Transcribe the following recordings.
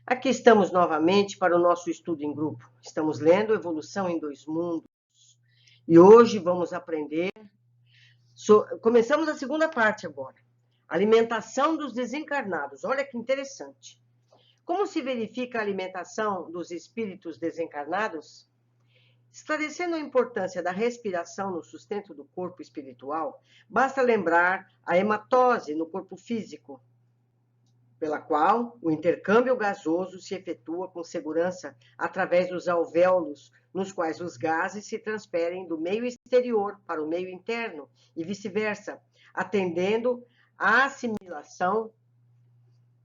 Aqui estamos novamente para o nosso estudo em grupo. Estamos lendo Evolução em Dois Mundos. E hoje vamos aprender... Começamos a segunda parte agora. Alimentação dos desencarnados. Olha que interessante. Como se verifica a alimentação dos espíritos desencarnados? Esclarecendo a importância da respiração no sustento do corpo espiritual, basta lembrar a hematose no corpo físico, pela qual o intercâmbio gasoso se efetua com segurança através dos alvéolos, nos quais os gases se transferem do meio exterior para o meio interno e vice-versa, atendendo à assimilação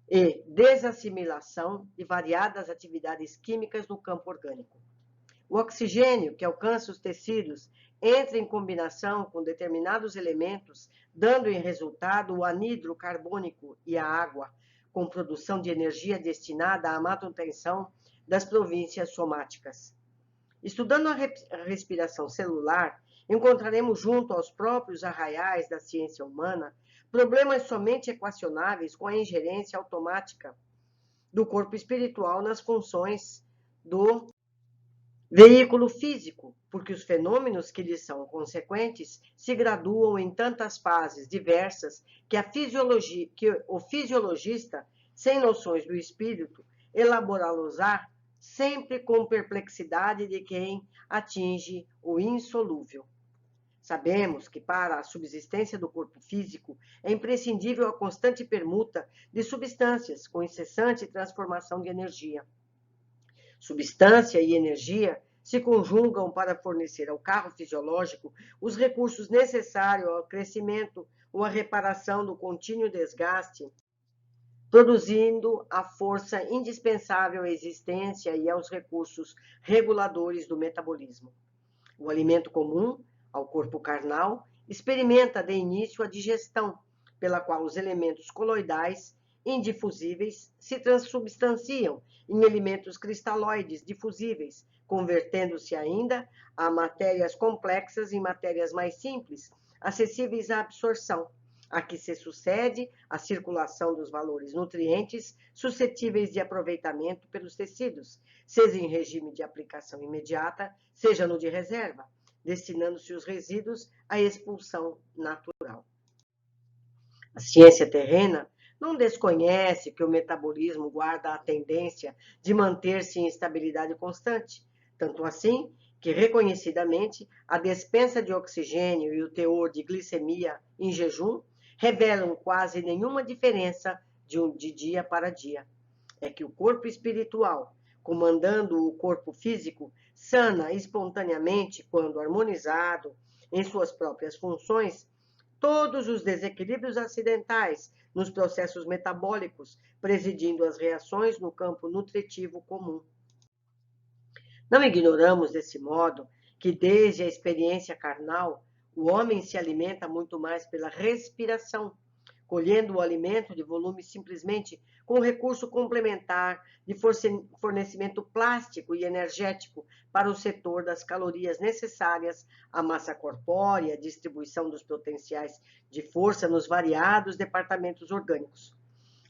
e desassimilação de variadas atividades químicas no campo orgânico. O oxigênio, que alcança os tecidos, entra em combinação com determinados elementos, dando em resultado o anidro carbônico e a água, com produção de energia destinada à manutenção das províncias somáticas. Estudando a respiração celular, encontraremos junto aos próprios arraiais da ciência humana problemas somente equacionáveis com a ingerência automática do corpo espiritual nas funções do veículo físico, porque os fenômenos que lhes são consequentes se graduam em tantas fases diversas que o fisiologista, sem noções do espírito, elaborá-los-á sempre com perplexidade de quem atinge o insolúvel. Sabemos que para a subsistência do corpo físico é imprescindível a constante permuta de substâncias com incessante transformação de energia. Substância e energia se conjugam para fornecer ao carro fisiológico os recursos necessários ao crescimento ou à reparação do contínuo desgaste, produzindo a força indispensável à existência e aos recursos reguladores do metabolismo. O alimento comum ao corpo carnal experimenta de início a digestão, pela qual os elementos coloidais indifusíveis se transubstanciam em elementos cristalóides difusíveis, convertendo-se ainda a matérias complexas em matérias mais simples, acessíveis à absorção, a que se sucede a circulação dos valores nutrientes suscetíveis de aproveitamento pelos tecidos, seja em regime de aplicação imediata, seja no de reserva, destinando-se os resíduos à expulsão natural. A ciência terrena não desconhece que o metabolismo guarda a tendência de manter-se em estabilidade constante, tanto assim que, reconhecidamente, a despensa de oxigênio e o teor de glicemia em jejum revelam quase nenhuma diferença de dia para dia. É que o corpo espiritual, comandando o corpo físico, sana espontaneamente quando harmonizado em suas próprias funções todos os desequilíbrios acidentais nos processos metabólicos, presidindo as reações no campo nutritivo comum. Não ignoramos, desse modo, que desde a experiência carnal, o homem se alimenta muito mais pela respiração, colhendo o alimento de volume simplesmente com recurso complementar de fornecimento plástico e energético para o setor das calorias necessárias à massa corpórea, distribuição dos potenciais de força nos variados departamentos orgânicos.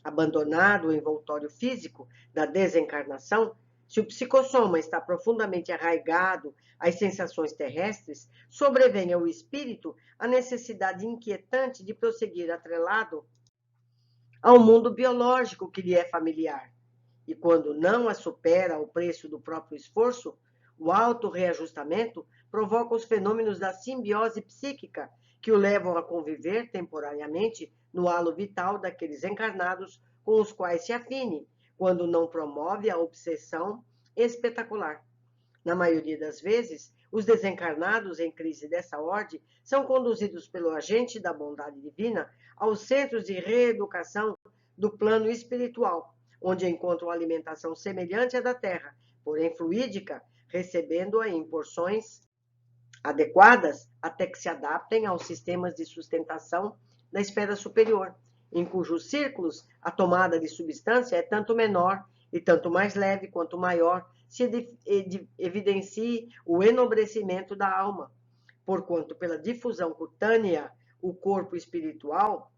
Abandonado o envoltório físico da desencarnação, se o psicossoma está profundamente arraigado às sensações terrestres, sobrevém ao espírito a necessidade inquietante de prosseguir atrelado ao mundo biológico que lhe é familiar. E quando não a supera ao preço do próprio esforço, o autorreajustamento provoca os fenômenos da simbiose psíquica que o levam a conviver temporariamente no halo vital daqueles encarnados com os quais se afine, quando não promove a obsessão espetacular. Na maioria das vezes, os desencarnados em crise dessa ordem são conduzidos pelo agente da bondade divina aos centros de reeducação do plano espiritual, onde encontram alimentação semelhante à da terra, porém fluídica, recebendo-a em porções adequadas até que se adaptem aos sistemas de sustentação da esfera superior, em cujos círculos a tomada de substância é tanto menor e tanto mais leve quanto maior se evidencie o enobrecimento da alma, porquanto pela difusão cutânea o corpo espiritual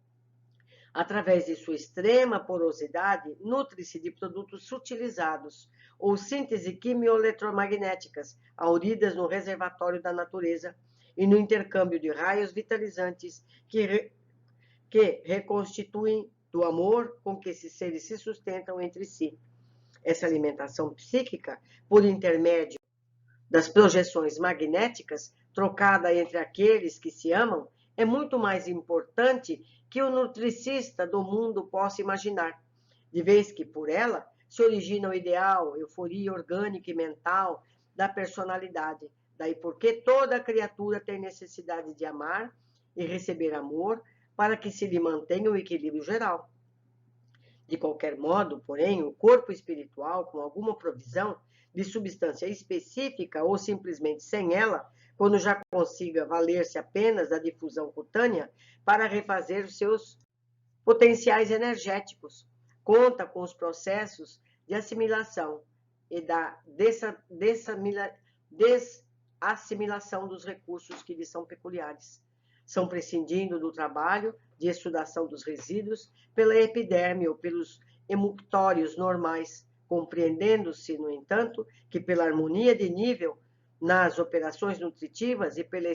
Através de sua extrema porosidade, nutre-se de produtos sutilizados ou síntese quimio-eletromagnéticas, auridas no reservatório da natureza e no intercâmbio de raios vitalizantes que reconstituem do amor com que esses seres se sustentam entre si. Essa alimentação psíquica, por intermédio das projeções magnéticas, trocada entre aqueles que se amam, é muito mais importante que o nutricista do mundo possa imaginar, de vez que por ela se origina o ideal, euforia orgânica e mental da personalidade. Daí porque toda criatura tem necessidade de amar e receber amor para que se lhe mantenha o equilíbrio geral. De qualquer modo, porém, o corpo espiritual, com alguma provisão de substância específica ou simplesmente sem ela, quando já consiga valer-se apenas da difusão cutânea para refazer os seus potenciais energéticos, conta com os processos de assimilação e da desassimilação dos recursos que lhe são peculiares. São prescindindo do trabalho de exsudação dos resíduos pela epiderme ou pelos emuctórios normais, compreendendo-se, no entanto, que pela harmonia de nível nas operações nutritivas e pela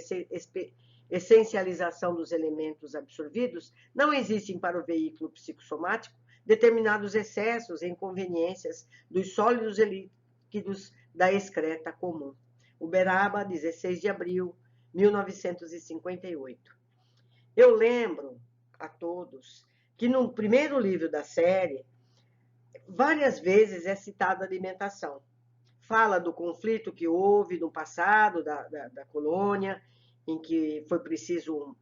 essencialização dos elementos absorvidos, não existem para o veículo psicossomático determinados excessos e inconveniências dos sólidos e líquidos da excreta comum. Uberaba, 16 de abril, 1958. Eu lembro a todos que no primeiro livro da série, várias vezes é citada a alimentação. Fala do conflito que houve no passado da colônia, em que foi preciso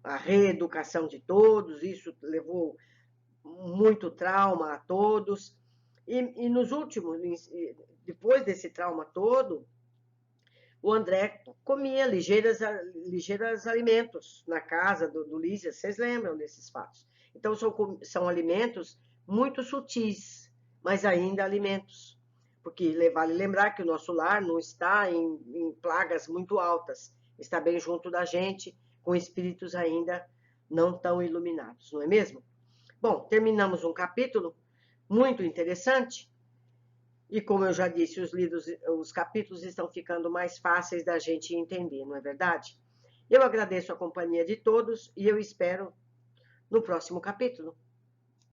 a reeducação de todos, isso levou muito trauma a todos. E nos últimos, depois desse trauma todo, o André comia ligeiros alimentos na casa do Lísias, vocês lembram desses fatos? Então, são alimentos muito sutis, mas ainda alimentos. Porque vale lembrar que o nosso lar não está em plagas muito altas, está bem junto da gente, com espíritos ainda não tão iluminados, não é mesmo? Bom, terminamos um capítulo muito interessante, e como eu já disse, os capítulos estão ficando mais fáceis da gente entender, não é verdade? Eu agradeço a companhia de todos e eu espero no próximo capítulo.